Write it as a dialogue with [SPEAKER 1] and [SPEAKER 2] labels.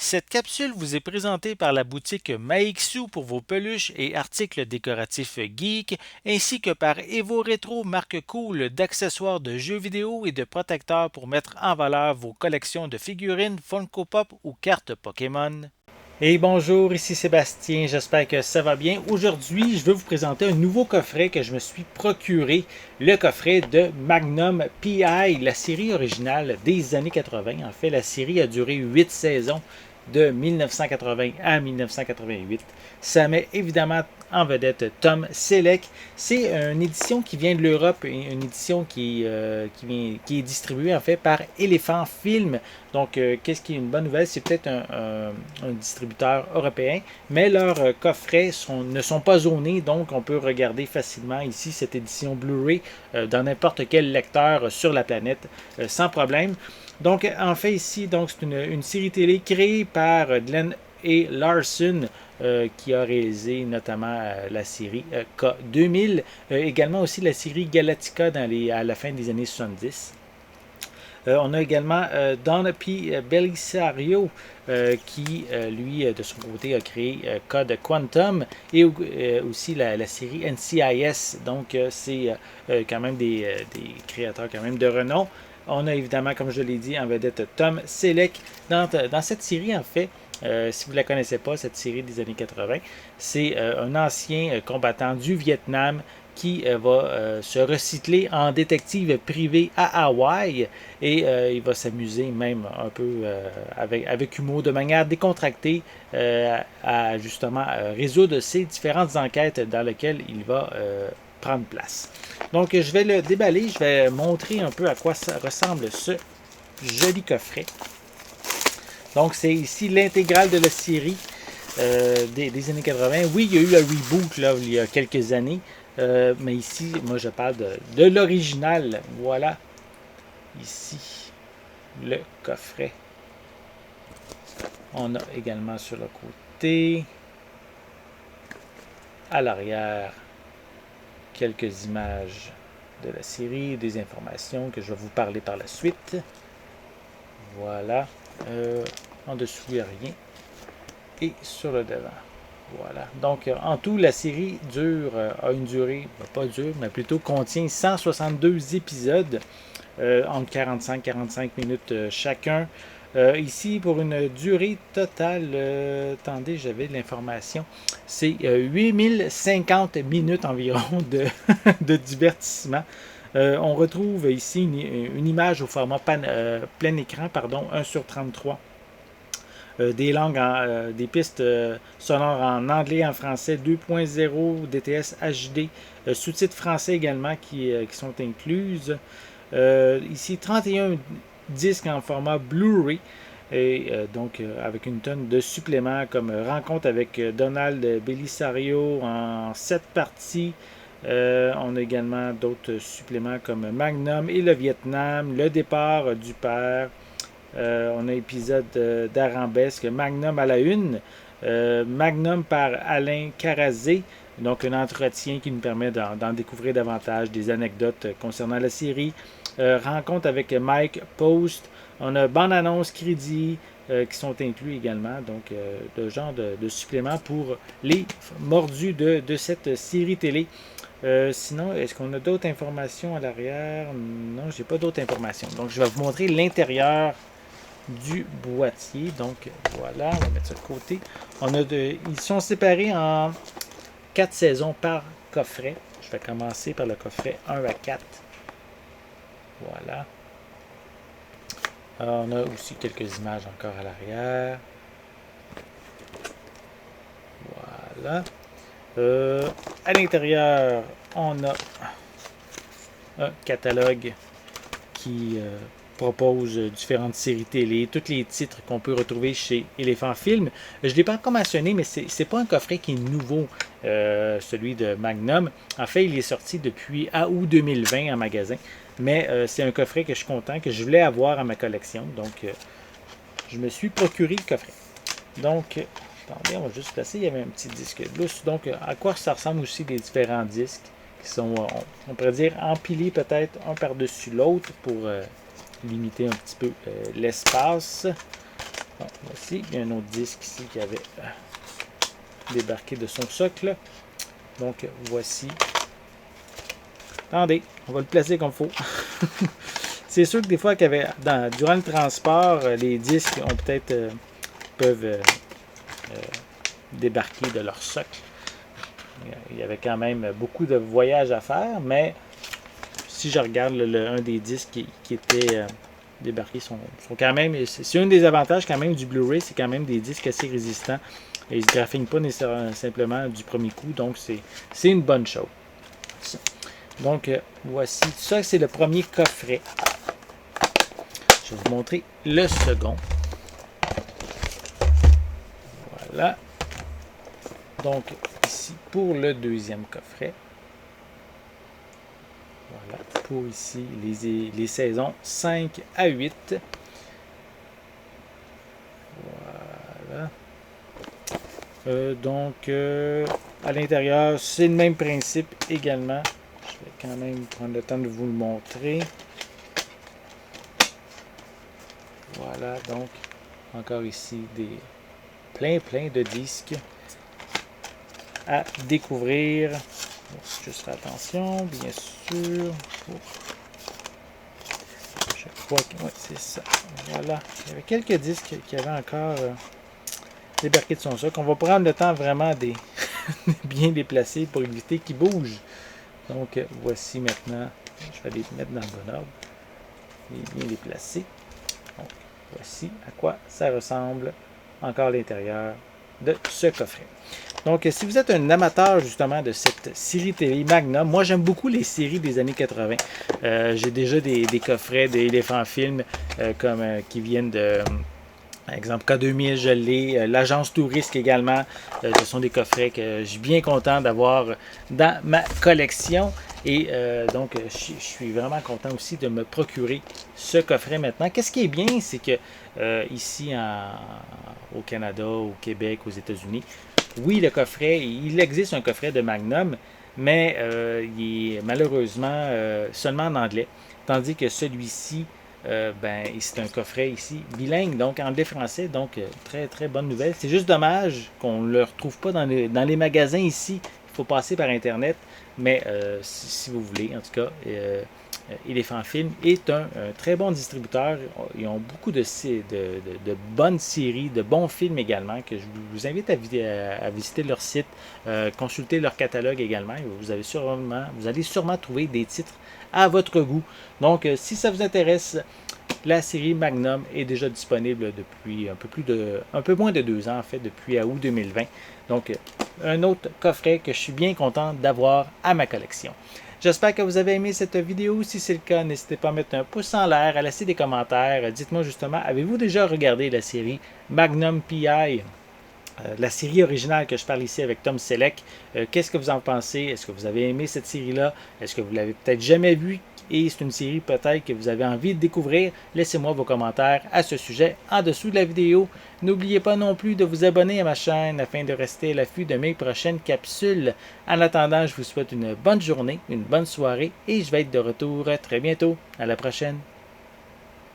[SPEAKER 1] Cette capsule vous est présentée par la boutique Maixu pour vos peluches et articles décoratifs geek, ainsi que par Evo Retro, marque cool d'accessoires de jeux vidéo et de protecteurs pour mettre en valeur vos collections de figurines Funko Pop ou cartes Pokémon. Et bonjour, ici Sébastien, j'espère que ça va bien. Aujourd'hui, je vais vous présenter un nouveau coffret que je me suis procuré, le coffret de Magnum P.I., la série originale des années 80. En fait, la série a duré 8 saisons de 1980 à 1988. Ça met évidemment en vedette Tom Selleck. C'est une édition qui vient de l'Europe, une édition qui est distribuée en fait par Elephant Film. Donc, qu'est-ce qui est une bonne nouvelle? C'est peut-être un distributeur européen, mais leurs coffrets ne sont pas zonés, donc on peut regarder facilement ici cette édition Blu-ray dans n'importe quel lecteur sur la planète sans problème. Donc, en fait, ici, c'est une série télé créée par Glenn A. Larson, qui a réalisé notamment la série K2000, également aussi la série Galactica à la fin des années 70. On a également Don P. Bellisario qui, lui, de son côté, a créé Code Quantum et aussi la série NCIS. Donc, c'est quand même des créateurs quand même de renom. On a évidemment, comme je l'ai dit, en vedette Tom Selleck. Dans cette série, en fait, si vous ne la connaissez pas, cette série des années 80, c'est un ancien combattant du Vietnam qui va se recycler en détective privé à Hawaï et il va s'amuser même un peu avec humour de manière décontractée à justement résoudre ces différentes enquêtes dans lesquelles il va prendre place. Donc je vais le déballer, je vais montrer un peu à quoi ça ressemble ce joli coffret. Donc c'est ici l'intégrale de la série des années 80. Oui, il y a eu un reboot là, il y a quelques années. Mais ici, moi je parle de l'original. Voilà. Ici, le coffret. On a également sur le côté, à l'arrière, quelques images de la série, des informations que je vais vous parler par la suite. Voilà. En dessous, il n'y a rien. Et sur le devant. Voilà. Donc, en tout, la série a une durée, pas dure, mais plutôt contient 162 épisodes, entre 45 et 45 minutes chacun. Ici, pour une durée totale, attendez, j'avais de l'information, c'est 8050 minutes environ de divertissement. On retrouve ici une image au format plein écran, 1/33. Des pistes sonores en anglais, en français 2.0, DTS HD, sous-titres français également qui sont incluses. Ici, 31 disques en format Blu-ray. Et donc, avec une tonne de suppléments comme Rencontre avec Donald Bellisario en 7 parties. On a également d'autres suppléments comme Magnum et le Vietnam, Le départ du père. On a épisode d'Arabesque, Magnum à la une, Magnum par Alain Carazé, donc un entretien qui nous permet d'en découvrir davantage des anecdotes concernant la série. Rencontre avec Mike Post, on a bande-annonce, crédits qui sont inclus également, donc de genre de suppléments pour les mordus de cette série télé. Sinon, est-ce qu'on a d'autres informations à l'arrière? Non, j'ai pas d'autres informations. Donc, je vais vous montrer l'intérieur du boîtier. Donc voilà, on va mettre ça de côté. Ils sont séparés en 4 saisons par coffret. Je vais commencer par le coffret 1 à 4. Voilà. Alors, on a aussi quelques images encore à l'arrière. Voilà. À l'intérieur, on a un catalogue qui propose différentes séries télé, tous les titres qu'on peut retrouver chez Elephant Film. Je ne l'ai pas encore mentionné, mais c'est pas un coffret qui est nouveau, celui de Magnum. En fait, il est sorti depuis août 2020 en magasin, mais c'est un coffret que je suis content, que je voulais avoir à ma collection. Donc, je me suis procuré le coffret. Donc, attendez, on va juste placer, il y avait un petit disque lousse. Donc, à quoi ça ressemble aussi les différents disques qui sont, on pourrait dire, empilés peut-être un par-dessus l'autre pour limiter un petit peu l'espace. Bon, voici, il y a un autre disque ici qui avait débarqué de son socle. Donc, voici. Attendez, on va le placer comme il faut. C'est sûr que des fois, durant le transport, les disques ont peut-être peuvent débarquer de leur socle. Il y avait quand même beaucoup de voyages à faire, mais si je regarde un des disques qui était débarqués, sont quand même. C'est un des avantages quand même du Blu-ray, c'est quand même des disques assez résistants. Et ils ne se graffinent pas nécessairement simplement du premier coup, donc c'est une bonne chose. Donc voici, ça c'est le premier coffret. Je vais vous montrer le second. Voilà. Donc ici pour le deuxième coffret. Voilà, pour ici les saisons 5 à 8. Voilà. Donc, à l'intérieur, c'est le même principe également. Je vais quand même prendre le temps de vous le montrer. Voilà, donc, encore ici, plein de disques à découvrir. Juste faire attention, bien sûr. Je crois que oui, c'est ça. Voilà. Il y avait quelques disques qui avaient encore débarqué de son socle. On va prendre le temps vraiment de bien les placer pour éviter qu'ils bougent. Donc, voici maintenant. Je vais les mettre dans le bon ordre. Et bien les placer. Donc, voici à quoi ça ressemble encore l'intérieur de ce coffret. Donc, si vous êtes un amateur justement de cette série télé Magnum, moi j'aime beaucoup les séries des années 80. J'ai déjà des coffrets d'Éléphant Film qui viennent de, par exemple, K2000, je l'ai, l'Agence Touriste également. Ce sont des coffrets que je suis bien content d'avoir dans ma collection. Et donc, je suis vraiment content aussi de me procurer ce coffret maintenant. Qu'est-ce qui est bien, c'est que ici au Canada, au Québec, aux États-Unis, oui, le coffret, il existe un coffret de Magnum, mais il est malheureusement seulement en anglais. Tandis que celui-ci, c'est un coffret ici bilingue, donc anglais-français, donc très bonne nouvelle. C'est juste dommage qu'on ne le retrouve pas dans les magasins ici. Il faut passer par Internet, mais si vous voulez, en tout cas, Éléphant Film est un très bon distributeur. Ils ont beaucoup de bonnes séries, de bons films également, que je vous invite à visiter leur site, consulter leur catalogue également. Vous allez sûrement trouver des titres à votre goût. Donc, si ça vous intéresse, la série Magnum est déjà disponible depuis un peu moins de 2 ans, en fait, depuis août 2020. Donc, un autre coffret que je suis bien content d'avoir à ma collection. J'espère que vous avez aimé cette vidéo. Si c'est le cas, n'hésitez pas à mettre un pouce en l'air, à laisser des commentaires. Dites-moi justement, avez-vous déjà regardé la série Magnum P.I.? La série originale que je parle ici avec Tom Selleck. Qu'est-ce que vous en pensez? Est-ce que vous avez aimé cette série-là? Est-ce que vous l'avez peut-être jamais vue? Et c'est une série peut-être que vous avez envie de découvrir. Laissez-moi vos commentaires à ce sujet en dessous de la vidéo. N'oubliez pas non plus de vous abonner à ma chaîne afin de rester à l'affût de mes prochaines capsules. En attendant, je vous souhaite une bonne journée, une bonne soirée et je vais être de retour très bientôt. À la prochaine.